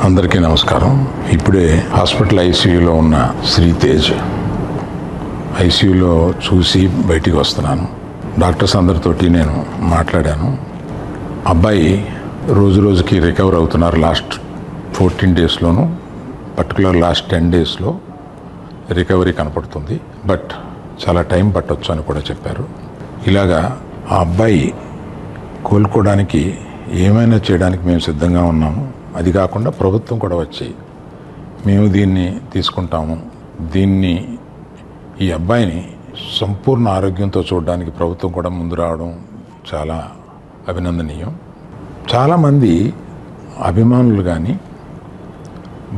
అందరికీ నమస్కారం. ఇప్పుడే హాస్పిటల్ ఐసీయూలో ఉన్న శ్రీతేజ్ ఐసీయూలో చూసి బయటికి వస్తున్నాను. డాక్టర్స్ అందరితోటి నేను మాట్లాడాను. అబ్బాయి రోజు రోజుకి రికవర్ అవుతున్నారు. లాస్ట్ 14 డేస్లోనూ పర్టికులర్ లాస్ట్ 10 డేస్లో రికవరీ కనపడుతుంది. బట్ చాలా టైం పట్టొచ్చు అని కూడా చెప్పారు. ఇలాగా ఆ అబ్బాయి కోలుకోవడానికి ఏమైనా చేయడానికి మేము సిద్ధంగా ఉన్నాము. అది కాకుండా ప్రభుత్వం కూడా వచ్చి మేము దీన్ని తీసుకుంటాము, ఈ అబ్బాయిని సంపూర్ణ ఆరోగ్యంతో చూడడానికి ప్రభుత్వం కూడా ముందు రావడం చాలా అభినందనీయం. చాలామంది అభిమానులు కానీ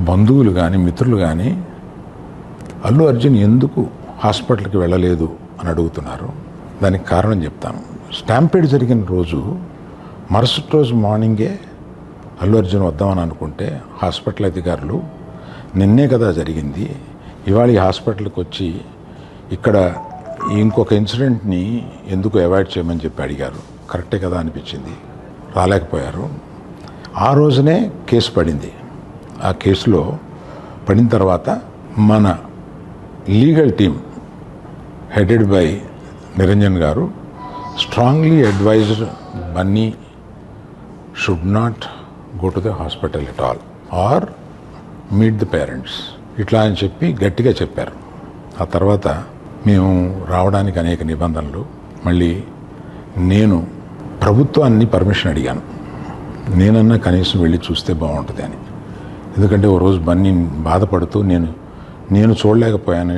బంధువులు కానీ మిత్రులు కానీ అల్లు అర్జున్ ఎందుకు హాస్పిటల్కి వెళ్ళలేదు అని అడుగుతున్నారు. దానికి కారణం చెప్తాను. స్టాంపేడ్ జరిగిన రోజు మరుసటి రోజు మార్నింగే అల్లు అర్జున్ వద్దామని అనుకుంటే హాస్పిటల్ అధికారులు నిన్నే కదా జరిగింది, ఇవాళ ఈ హాస్పిటల్కి వచ్చి ఇక్కడ ఇంకొక ఇన్సిడెంట్ని ఎందుకు అవాయిడ్ చేయమని చెప్పి అడిగారు. కరెక్టే కదా అనిపించింది. రాలేకపోయారు. ఆ రోజునే కేసు పడింది. ఆ కేసులో పడిన తర్వాత మన legal team headed by Niranjan garu strongly advised Bunny should not go to the hospital at all or meet the parents ఇట్లా అని చెప్పి గట్టిగా చెప్పారు. ఆ తర్వాత మేము రావడానికి అనేక నిబంధనలు, మళ్ళీ నేను ప్రభుత్వాన్ని పర్మిషన్ అడిగాను. నేనన్నా కనీసం వెళ్ళి చూస్తే బాగుంటుంది అని. ఎందుకంటే ఓ రోజు బన్నీ బాధపడుతూ నేను చూడలేకపోయాను,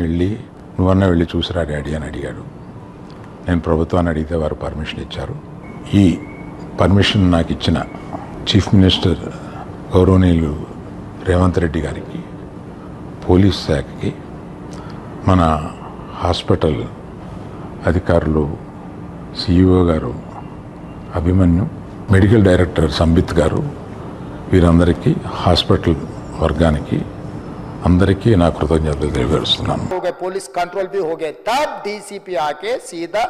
నువ్వన్నా వెళ్ళి చూసిరా డాడీ అని అడిగాడు. నేను ప్రభుత్వాన్ని అడిగితే వారు పర్మిషన్ ఇచ్చారు. ఈ పర్మిషన్ నాకు ఇచ్చిన చీఫ్ మినిస్టర్ గౌరవనీయులు రేవంత్ రెడ్డి గారికి, పోలీస్ శాఖకి, మన హాస్పిటల్ అధికారులు సిఇఓ గారు అభిమన్యు, మెడికల్ డైరెక్టర్ సంబిత్ గారు, వీరందరికీ హాస్పిటల్ వర్గానికి అందరికీ నా కృతజ్ఞతలు తెలియజేస్తున్నాను. पुलिस कंट्रोल भी हो गए, तब डीसीपी आके सीधा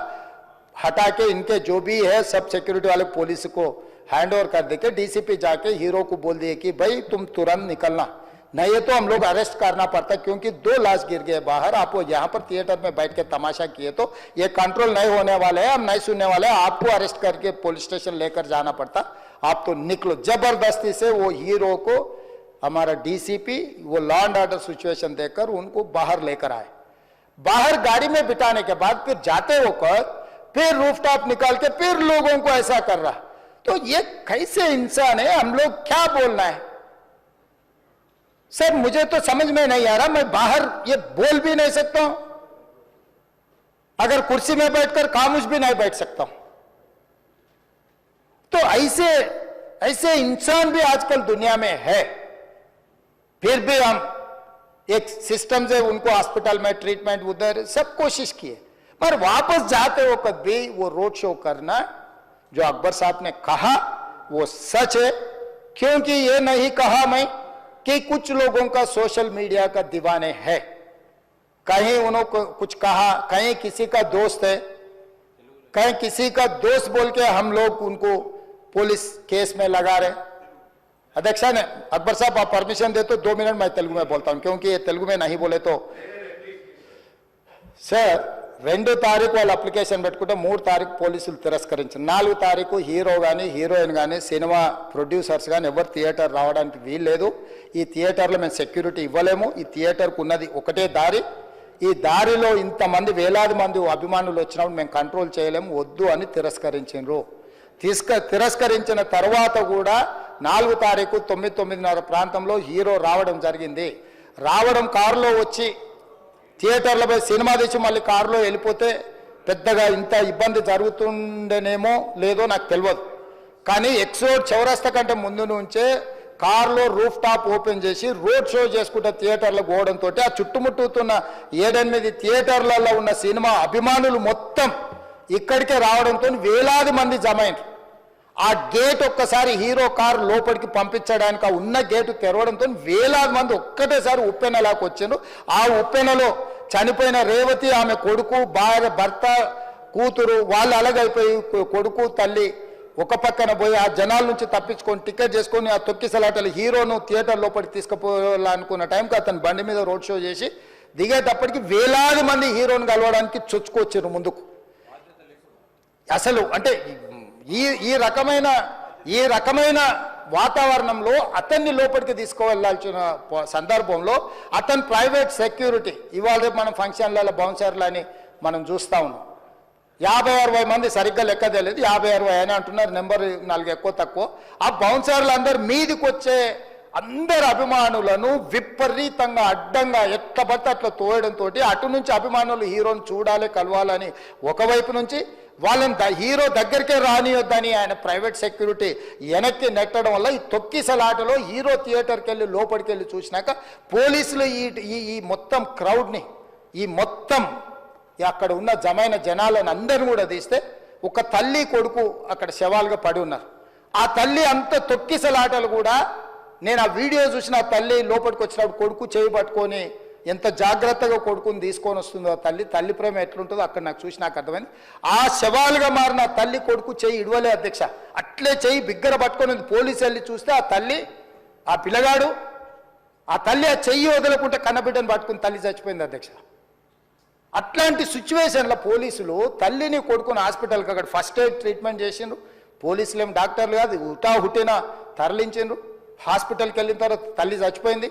हटा के इनके जो भी है सब सिक्योरिटी वाले पुलिस को हैंड ओवर कर देके डीसीपी जाके हीरो को बोल दिए कि भाई तुम तुरंत निकलना, नहीं तो हम लोग अरेस्ट करना पड़ता, क्योंकि 2 लाश गिर गए बाहर। आप यहाँ पर थिएटर में बैठ के तमाशा किए तो ये कंट्रोल नहीं होने वाले हैं, हम नहीं सुनने वाले हैं, आपको अरेस्ट करके पुलिस स्टेशन लेकर जाना पड़ता, आप तो निकलो। जबरदस्ती से वो हीरो को हमारा डीसीपी वो लॉ एंड ऑर्डर सिचुएशन देकर उनको बाहर लेकर आए। बाहर गाड़ी में बिठाने के बाद फिर जाते होकर फिर रूफटॉप निकाल के फिर लोगों को ऐसा कर रहा, तो ये कैसे इंसान है? हम लोग क्या बोलना है सर? मुझे तो समझ में नहीं आ रहा। मैं बाहर ये बोल भी नहीं सकता हूं, अगर कुर्सी में बैठकर खामोश भी नहीं बैठ सकता हूं। तो ऐसे इंसान भी आजकल दुनिया में है। फिर भी हम एक सिस्टम से उनको हॉस्पिटल में ट्रीटमेंट उधर सब कोशिश किए, पर वापस जाते हो कभी वो रोड शो करना जो अकबर साहब ने कहा वो सच है। क्योंकि ये नहीं कहा मैं कि कुछ लोगों का सोशल मीडिया का दीवाने है, कहीं उन्होंने कुछ कहा, कहीं किसी का दोस्त है, कहीं किसी का दोस्त बोल के हम लोग उनको पुलिस केस में लगा रहे। अध्यक्षा ने अकबर साहब आप परमिशन दे तो 2 मिनट मैं तेलुगु में बोलता हूं, क्योंकि ये तेलुगु में नहीं बोले तो सर 2 తారీఖు వాళ్ళు అప్లికేషన్ పెట్టుకుంటే 3 తారీఖు పోలీసులు తిరస్కరించారు. 4 తారీఖు హీరో కానీ హీరోయిన్ కానీ సినిమా ప్రొడ్యూసర్స్ కానీ ఎవరు థియేటర్ రావడానికి వీల్లేదు. ఈ థియేటర్లో మేము సెక్యూరిటీ ఇవ్వలేము. ఈ థియేటర్కు ఉన్నది ఒకటే దారి, ఈ దారిలో ఇంతమంది వేలాది మంది అభిమానులు వచ్చినప్పుడు మేము కంట్రోల్ చేయలేము, వద్దు అని తిరస్కరించారు. తిరస్కరించిన తర్వాత కూడా 4 తారీఖు 9:30 ప్రాంతంలో హీరో రావడం జరిగింది. రావడం కారులో వచ్చి థియేటర్లో పోయి సినిమా తెచ్చి మళ్ళీ కారులో వెళ్ళిపోతే పెద్దగా ఇంత ఇబ్బంది జరుగుతుండేనేమో లేదో నాకు తెలియదు. కానీ ఎక్సోడ్ చౌరస్తా కంటే ముందు నుంచే కారులో రూఫ్ టాప్ ఓపెన్ చేసి రోడ్ షో చేసుకుంటే థియేటర్లో పోవడంతో ఆ చుట్టుముట్టుతున్న 7-8 థియేటర్లలో ఉన్న సినిమా అభిమానులు మొత్తం ఇక్కడికే రావడంతో వేలాది మంది జమ అయ్యారు. ఆ గేట్ ఒక్కసారి హీరో కారు లోపలికి పంపించడానికి ఆ ఉన్న గేటు తెరవడంతో వేలాది మంది ఒక్కటేసారి ఉప్పెనలాకి వచ్చారు. ఆ ఉప్పెనలో చనిపోయిన రేవతి, ఆమె కొడుకు, భార్య, భర్త, కూతురు వాళ్ళు అలాగైపోయి కొడుకు తల్లి ఒక పక్కన పోయి ఆ జనాల నుంచి తప్పించుకొని టికెట్ చేసుకొని ఆ తొక్కిసలాటలు హీరోను థియేటర్ లోపలికి తీసుకుపోవాలనుకున్న టైంకి అతను బండి మీద రోడ్ షో చేసి దిగేటప్పటికి వేలాది మంది హీరోను కలవడానికి చొచ్చుకొచ్చారు ముందుకు. అసలు అంటే ఈ రకమైన వాతావరణంలో అతన్ని లోపలికి తీసుకువెళ్ళాల్సిన సందర్భంలో అతను ప్రైవేట్ సెక్యూరిటీ, ఇవాళ రేపు మనం ఫంక్షన్లలో బౌన్సర్లు అని మనం చూస్తూ ఉన్నాం. 50-60 మంది సరిగ్గా లెక్క తెలియదు, 50-60 అని అంటున్నారు, నెంబర్ 4 ఎక్కువ తక్కువ. ఆ బౌన్సర్లు అందరు మీదికి వచ్చే అందరు అభిమానులను విపరీతంగా అడ్డంగా ఎట్లా పడితే అట్లా తోయడంతో అటు నుంచి అభిమానులు హీరోని చూడాలి కలవాలని ఒకవైపు నుంచి వాళ్ళని హీరో దగ్గరికే రానియొద్దని ఆయన ప్రైవేట్ సెక్యూరిటీ వెనక్కి నెట్టడం వల్ల ఈ తొక్కిసలాటలో హీరో థియేటర్కి వెళ్ళి లోపలికి వెళ్ళి చూసినాక పోలీసులు ఈ మొత్తం క్రౌడ్ని ఈ మొత్తం అక్కడ ఉన్న జమైన జనాలను అందరిని కూడా తీస్తే ఒక తల్లి కొడుకు అక్కడ శవాలుగా పడి ఉన్నారు. ఆ తల్లి అంత తొక్కిసలాటలు కూడా నేను ఆ వీడియో చూసిన ఆ తల్లి లోపలికి వచ్చినప్పుడు కొడుకు చేయి పట్టుకొని ఎంత జాగ్రత్తగా కొడుకుని తీసుకొని వస్తుందో ఆ తల్లి ప్రేమ ఎట్లుంటుందో అక్కడ నాకు చూసి నాకు అర్థమైంది. ఆ శవాలుగా మారిన తల్లి కొడుకు చేయి ఇడవలే అధ్యక్ష, అట్లే చేయి బిగ్గర పట్టుకొని పోలీసు వెళ్ళి చూస్తే ఆ తల్లి ఆ పిల్లగాడు ఆ తల్లి ఆ చెయ్యి వదలకుంటే కన్నబిడ్డను పట్టుకుని తల్లి చచ్చిపోయింది అధ్యక్ష. అట్లాంటి సిచ్యువేషన్లో పోలీసులు తల్లిని కొడుకుని హాస్పిటల్కి అక్కడ ఫస్ట్ ఎయిడ్ ట్రీట్మెంట్ చేసిండ్రు. పోలీసులు ఏం డాక్టర్లు కాదు, హుటాహుటిన తరలించిండ్రు. హాస్పిటల్కి వెళ్ళిన తర్వాత తల్లి చచ్చిపోయింది,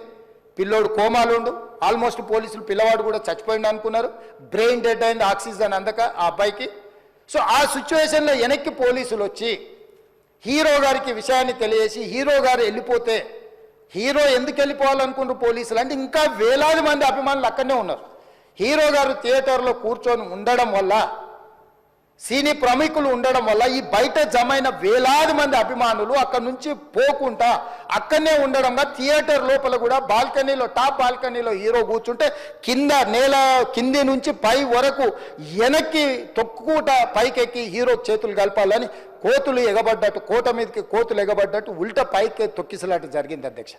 పిల్లోడు కోమాలుండు. ఆల్మోస్ట్ పోలీసులు పిల్లవాడు కూడా చచ్చిపోయింది అనుకున్నారు. బ్రెయిన్ డెడ్ అయింది, ఆక్సిజన్ అందక ఆ అబ్బాయికి. సో ఆ సిచ్యువేషన్లో వెనక్కి పోలీసులు వచ్చి హీరో గారికి విషయాన్ని తెలియజేసి హీరో గారు వెళ్ళిపోతే హీరో ఎందుకు వెళ్ళిపోవాలనుకున్నారు పోలీసులు అంటే ఇంకా వేలాది మంది అభిమానులు అక్కడనే ఉన్నారు. హీరో గారు థియేటర్లో కూర్చొని ఉండడం వల్ల సినీ ప్రముఖులు ఉండడం వల్ల ఈ బయట జమైన వేలాది మంది అభిమానులు అక్కడ నుంచి పోకుండా అక్కడనే ఉండడం థియేటర్ లోపల కూడా బాల్కనీలో టాప్ బాల్కనీలో హీరో కూర్చుంటే కింది నుంచి పై వరకు వెనక్కి తొక్కుట పైకెక్కి హీరో చేతులు కలపాలని కోతులు ఎగబడ్డట్టు కోట మీదకి కోతులు ఎగబడ్డట్టు ఉల్టా పైకి తొక్కిసలాట జరిగింది అధ్యక్ష.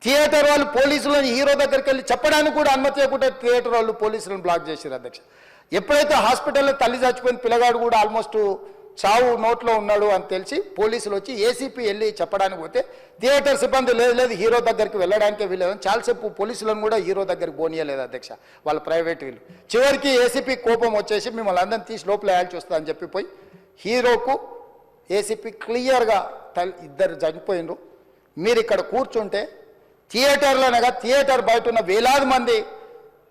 థియేటర్ వాళ్ళు పోలీసులను హీరో దగ్గరికి వెళ్ళి చెప్పడానికి కూడా అనుమతి ఇవ్వకుండా థియేటర్ వాళ్ళు పోలీసులను బ్లాక్ చేశారు అధ్యక్ష. ఎప్పుడైతే హాస్పిటల్లో తల్లి చచ్చిపోయిన పిల్లగాడు కూడా ఆల్మోస్ట్ చావు నోట్లో ఉన్నాడు అని తెలిసి పోలీసులు వచ్చి ఏసీపీ వెళ్ళి చెప్పడానికి పోతే థియేటర్ సిబ్బంది లేదు హీరో దగ్గరికి వెళ్ళడానికే వీళ్ళదని చాలాసేపు పోలీసులను కూడా హీరో దగ్గరికి పోనీయలేదు అధ్యక్ష వాళ్ళ ప్రైవేట్ వీళ్ళు. చివరికి ఏసీపీ కోపం వచ్చేసి మిమ్మల్ని అందరిని తీసి లోపల వేయాల్సి వస్తుంది అని చెప్పిపోయి హీరోకు ఏసీపీ క్లియర్గా ఇద్దరు చనిపోయినరు, మీరు ఇక్కడ కూర్చుంటే థియేటర్లోనగా థియేటర్ బయట ఉన్న వేలాది మంది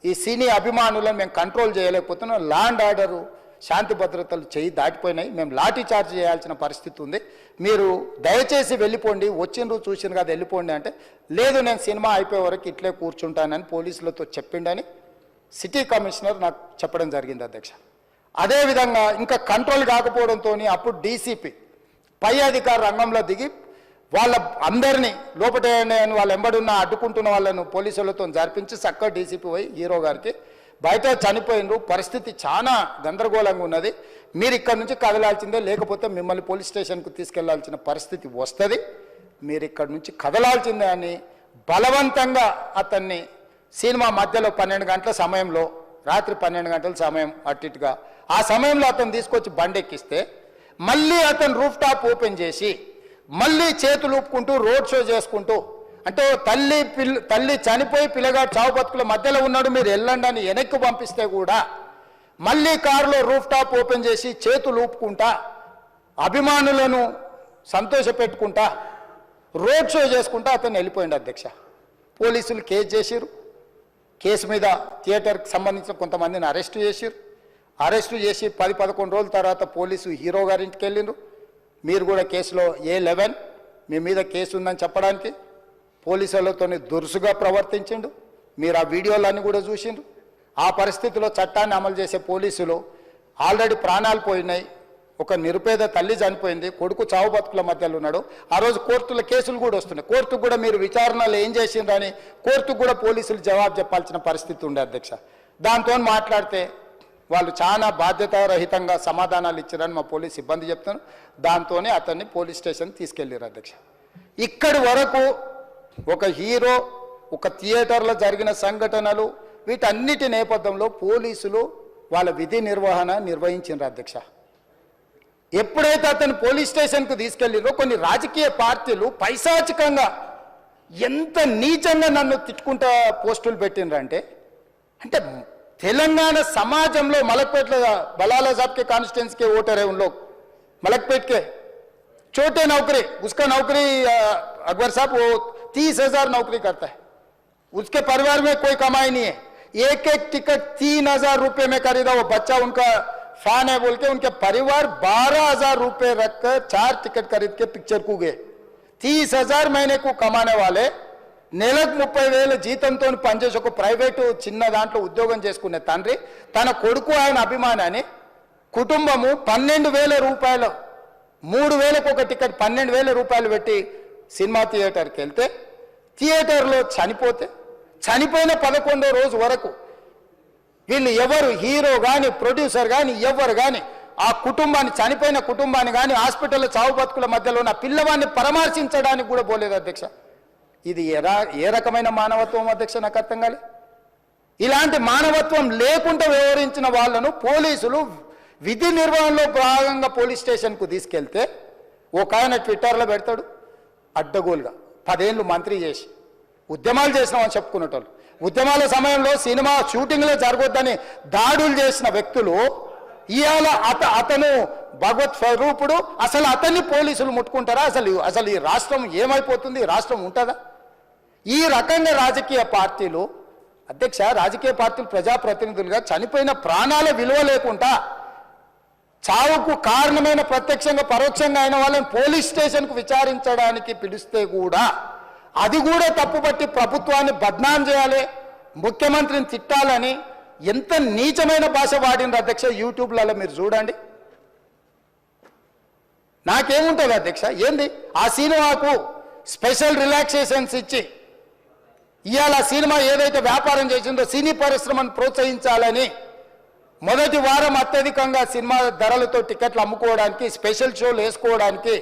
ఈ సినీ అభిమానులను మేము కంట్రోల్ చేయలేకపోతున్నాం, ల్యాండ్ ఆర్డరు శాంతి భద్రతలు చేయి దాటిపోయినాయి, మేము లాఠీ చార్జ్ చేయాల్సిన పరిస్థితి ఉంది, మీరు దయచేసి వెళ్ళిపోండి, వచ్చిండ్రు చూసిండ్రు కదా వెళ్ళిపోండి అంటే లేదు నేను సినిమా అయిపోయే వరకు ఇట్లే కూర్చుంటానని పోలీసులతో చెప్పిండని సిటీ కమిషనర్ నాకు చెప్పడం జరిగింది అధ్యక్ష. అదేవిధంగా ఇంకా కంట్రోల్ కాకపోవడంతో అప్పుడు డీసీపీ పై అధికార రంగంలో దిగి వాళ్ళ అందరినీ లోపల వాళ్ళు ఎంబడున్న అడ్డుకుంటున్న వాళ్ళను పోలీసులతో జరిపించి చక్కగా డీసీపీ పోయి హీరో గారికి బయట చనిపోయినరు, పరిస్థితి చాలా గందరగోళంగా ఉన్నది, మీరు ఇక్కడ నుంచి కదలాల్సిందే లేకపోతే మిమ్మల్ని పోలీస్ స్టేషన్కు తీసుకెళ్లాల్సిన పరిస్థితి వస్తుంది, మీరు ఇక్కడ నుంచి కదలాల్సిందే అని బలవంతంగా అతన్ని సినిమా మధ్యలో 12 గంటల సమయంలో రాత్రి 12 గంటల సమయం అట్టిగా ఆ సమయంలో అతను తీసుకొచ్చి బండి ఎక్కిస్తే మళ్ళీ అతను రూఫ్ టాప్ ఓపెన్ చేసి మళ్ళీ చేతులు ఊపుకుంటూ రోడ్ షో చేసుకుంటూ అంటే తల్లి చనిపోయి పిల్లగాడు చావు బతుకుల మధ్యలో ఉన్నాడు మీరు వెళ్ళండి అని వెనక్కి పంపిస్తే కూడా మళ్ళీ కారులో రూఫ్ టాప్ ఓపెన్ చేసి చేతులు ఊపుకుంటా అభిమానులను సంతోషపెట్టుకుంటా రోడ్ షో చేసుకుంటా అతను వెళ్ళిపోయింది అధ్యక్ష. పోలీసులు కేసు చేసిరు, కేసు మీద థియేటర్కి సంబంధించిన కొంతమందిని అరెస్టు చేసిరు, అరెస్టు చేసి 10-11 రోజుల తర్వాత పోలీసు హీరో గారింటికి వెళ్ళిండ్రు. మీరు కూడా కేసులో A11 మీ మీద కేసు ఉందని చెప్పడానికి పోలీసులతో దురుసుగా ప్రవర్తించిండు, మీరు ఆ వీడియోలన్నీ కూడా చూసిండ్రు. ఆ పరిస్థితిలో చట్టాన్ని అమలు చేసే పోలీసులు ఆల్రెడీ ప్రాణాలు పోయినాయి, ఒక నిరుపేద తల్లి చనిపోయింది, కొడుకు చావు బతుకుల మధ్యలో ఉన్నాడు, ఆ రోజు కోర్టుల కేసులు కూడా వస్తున్నాయి, కోర్టుకు కూడా మీరు విచారణలు ఏం చేసిండ్రని కోర్టుకు కూడా పోలీసులు జవాబు చెప్పాల్సిన పరిస్థితి ఉండే అధ్యక్ష. దాంతో మాట్లాడితే వాళ్ళు చాలా బాధ్యతారహితంగా సమాధానాలు ఇచ్చారని మా పోలీస్ సిబ్బంది చెప్తాను. దాంతోనే అతన్ని పోలీస్ స్టేషన్ తీసుకెళ్ళారు అధ్యక్ష. ఇక్కడి వరకు ఒక హీరో ఒక థియేటర్లో జరిగిన సంఘటనలు వీటన్నిటి నేపథ్యంలో పోలీసులు వాళ్ళ విధి నిర్వహణ నిర్వహించారు అధ్యక్ష. ఎప్పుడైతే అతను పోలీస్ స్టేషన్కు తీసుకెళ్ళిరో కొన్ని రాజకీయ పార్టీలు పైశాచికంగా ఎంత నీచంగా నన్ను తిట్టుకుంటా పోస్టులు పెట్టినరంటే అంటే తెలంగాణ समाजంలో మలక్పేట్లో बलाला साहब के कॉन्स्टिट्यूंसी के वोटर है उन लोग मलकपेट के छोटे नौकरी उसका नौकरी अकबर साहब वो 30,000 नौकरी करता है उसके परिवार में कोई कमाई नहीं है एक एक टिकट 3,000 रुपये में खरीदा वो बच्चा उनका फैन है बोल के उनके परिवार 12,000 रुपये रखकर 4 टिकट खरीद के पिक्चर को गए 30,000 महीने को कमाने वाले నెలకు 30,000 జీతంతో పనిచేసి ఒక ప్రైవేటు చిన్న దాంట్లో ఉద్యోగం చేసుకునే తండ్రి తన కొడుకు ఆయన అభిమానాన్ని కుటుంబము 12,000 రూపాయలు 3,000కు ఒక టికెట్ 12,000 రూపాయలు పెట్టి సినిమా థియేటర్కి వెళ్తే థియేటర్లో చనిపోయిన 11వ రోజు వరకు వీళ్ళు ఎవరు హీరో కానీ ప్రొడ్యూసర్ కానీ ఎవరు కానీ ఆ కుటుంబాన్ని చనిపోయిన కుటుంబాన్ని కానీ హాస్పిటల్లో చావు బతుకుల మధ్యలో ఉన్న పిల్లవాడిని పరామర్శించడానికి కూడా పోలేదు అధ్యక్ష ఇది ఏ రకమైన మానవత్వం అధ్యక్ష నాకు అర్థం కాలే ఇలాంటి మానవత్వం లేకుండా వ్యవహరించిన వాళ్ళను పోలీసులు విధి నిర్వహణలో భాగంగా పోలీస్ స్టేషన్కు తీసుకెళ్తే ఒక ఆయన ట్విట్టర్లో పెడతాడు అడ్డగోలుగా 10 ఏళ్ళు మంత్రి చేసి ఉద్యమాలు చేసినామని చెప్పుకునేటోళ్ళు ఉద్యమాల సమయంలో సినిమా షూటింగ్లో జరగొద్దని దాడులు చేసిన వ్యక్తులు ఇవాళ అతను భగవత్ స్వరూపుడు అసలు అతన్ని పోలీసులు ముట్టుకుంటారా అసలు ఈ రాష్ట్రం ఏమైపోతుంది ఈ రాష్ట్రం ఉంటుందా ఈ రకంగా రాజకీయ పార్టీలు అధ్యక్ష రాజకీయ పార్టీలు ప్రజాప్రతినిధులుగా చనిపోయిన ప్రాణాల విలువ లేకుండా చావుకు కారణమైన ప్రత్యక్షంగా పరోక్షంగా అయిన వాళ్ళని పోలీస్ స్టేషన్కు విచారించడానికి పిలిస్తే కూడా అది కూడా తప్పుపట్టి ప్రభుత్వాన్ని బద్నాం చేయాలి ముఖ్యమంత్రిని తిట్టాలని ఎంత నీచమైన భాష వాడిన అధ్యక్ష యూట్యూబ్లలో మీరు చూడండి నాకేముంటుంది అధ్యక్ష ఏంది ఆ సినిమాకు స్పెషల్ రిలాక్సేషన్స్ ఇచ్చి ఇవాళ సినిమా ఏదైతే వ్యాపారం చేసిందో సినీ పరిశ్రమను ప్రోత్సహించాలని మొదటి వారం అత్యధికంగా సినిమా ధరలతో టికెట్లు అమ్ముకోవడానికి స్పెషల్ షోలు వేసుకోవడానికి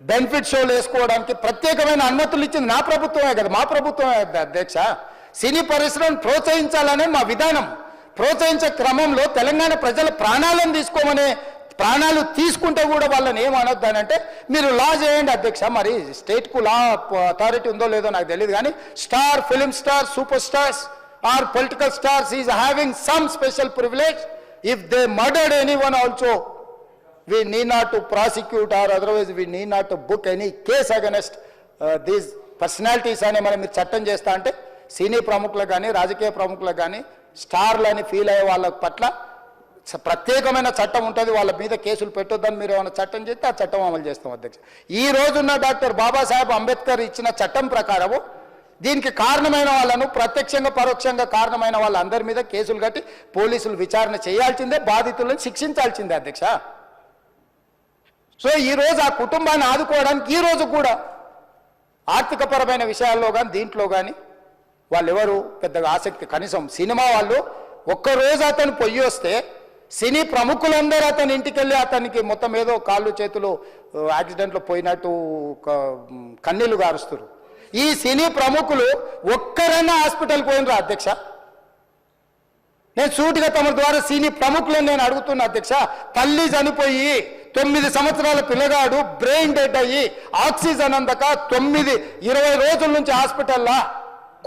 బెనిఫిట్ షోలు వేసుకోవడానికి ప్రత్యేకమైన అనుమతులు ఇచ్చింది నా ప్రభుత్వమే కదా మా ప్రభుత్వమే అధ్యక్ష సినీ పరిశ్రమను ప్రోత్సహించాలనే మా విధానం ప్రోత్సహించే క్రమంలో తెలంగాణ ప్రజల ప్రాణాలు తీసుకుంటే కూడా వాళ్ళని ఏమనొద్దానంటే మీరు లా చేయండి అధ్యక్ష మరి స్టేట్కు లా అథారిటీ ఉందో లేదో నాకు తెలియదు కానీ star film star super stars or political stars is having some special privilege if they murdered anyone also we need not to prosecute or otherwise we need not to book any case against these personalities అని మనం మీరు చట్టం చేస్తా అంటే సినీ ప్రముఖులకు కానీ రాజకీయ ప్రముఖులకు కానీ స్టార్లని ఫీల్ అయ్యే వాళ్ళ పట్ల ప్రత్యేకమైన చట్టం ఉంటుంది వాళ్ళ మీద కేసులు పెట్టొద్దని మీరు ఏమైనా చట్టం చేస్తే ఆ చట్టం అమలు చేస్తాం అధ్యక్ష ఈ రోజున్న డాక్టర్ బాబాసాహెబ్ అంబేద్కర్ ఇచ్చిన చట్టం ప్రకారము దీనికి కారణమైన వాళ్ళను ప్రత్యక్షంగా పరోక్షంగా కారణమైన వాళ్ళందరి మీద కేసులు కట్టి పోలీసులు విచారణ చేయాల్సిందే బాధితులను శిక్షించాల్సిందే అధ్యక్ష సో ఈ రోజు ఆ కుటుంబాన్ని ఆదుకోవడానికి ఈ రోజు కూడా ఆర్థికపరమైన విషయాల్లో కానీ దీంట్లో కానీ వాళ్ళు ఎవరు పెద్దగా ఆసక్తి కనీసం సినిమా వాళ్ళు ఒక్కరోజు అతను పొయ్యి వస్తే సినీ ప్రముఖులందరూ అతని ఇంటికి వెళ్ళి అతనికి మొత్తం ఏదో కాళ్ళు చేతులు యాక్సిడెంట్లో పోయినట్టు కన్నీళ్లు గారుస్తారు ఈ సినీ ప్రముఖులు ఒక్కరైనా హాస్పిటల్కి పోయినరా అధ్యక్ష నేను సూటిగా తమ ద్వారా సినీ ప్రముఖులను నేను అడుగుతున్నా అధ్యక్ష తల్లి చనిపోయి 9 సంవత్సరాల పిల్లగాడు బ్రెయిన్ డెడ్ అయ్యి ఆక్సిజన్ అందక 20 రోజుల నుంచి హాస్పిటల్లో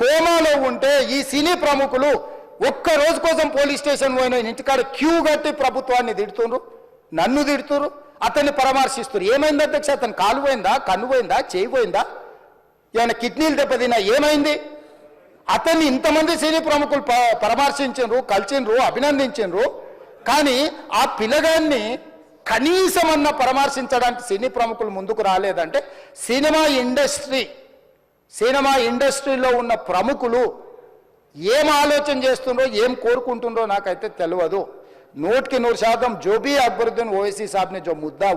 కోమాలో ఉంటే ఈ సినీ ప్రముఖులు ఒక్క రోజు కోసం పోలీస్ స్టేషన్ పోయిన ఇంటికాడ క్యూ కట్టి ప్రభుత్వాన్ని తిడుతున్నారు నన్ను తిడుతున్నారు అతన్ని పరామర్శిస్తున్నారు ఏమైంది అధ్యక్ష అతను కాలు పోయిందా కన్ను పోయిందా చేయి పోయిందా ఏమైనా కిడ్నీలు దెబ్బతిన్నా ఏమైంది అతన్ని ఇంతమంది సినీ ప్రముఖులు పరామర్శించారు కలిసిండ్రు అభినందించారు కానీ ఆ పిల్లగాన్ని కనీసమన్నా పరామర్శించడానికి సినీ ప్రముఖులు ముందుకు రాలేదంటే సినిమా ఇండస్ట్రీలో ఉన్న ప్రముఖులు ఏం ఆలోచన చేస్తుండ్రో ఏం కోరుకుంటుండ్రో నాకైతే తెలియదు 100% जो भी अकबरुद्दीन ओवैसी साहब ने जो मुद्दा